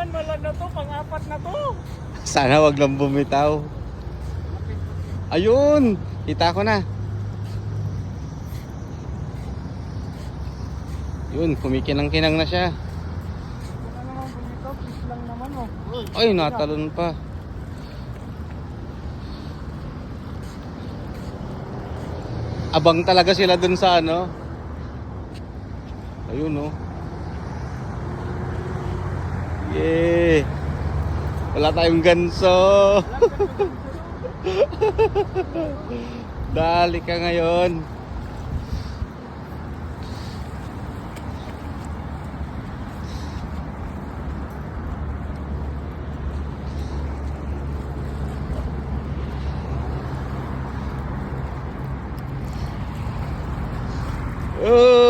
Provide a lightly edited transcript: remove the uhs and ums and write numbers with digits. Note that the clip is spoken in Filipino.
Malan na to, pang-apat na to. Sana wag lang bumitaw. Ayun! Kita ko na. Yun, kumikinang-kinang na siya. Wala naman bumitaw, fish lang naman oh. Ay, natalon pa. Abang talaga sila dun sa ano. Ayun oh. Yeah. Wala tayong ganso. Dali ka ngayon. Oh!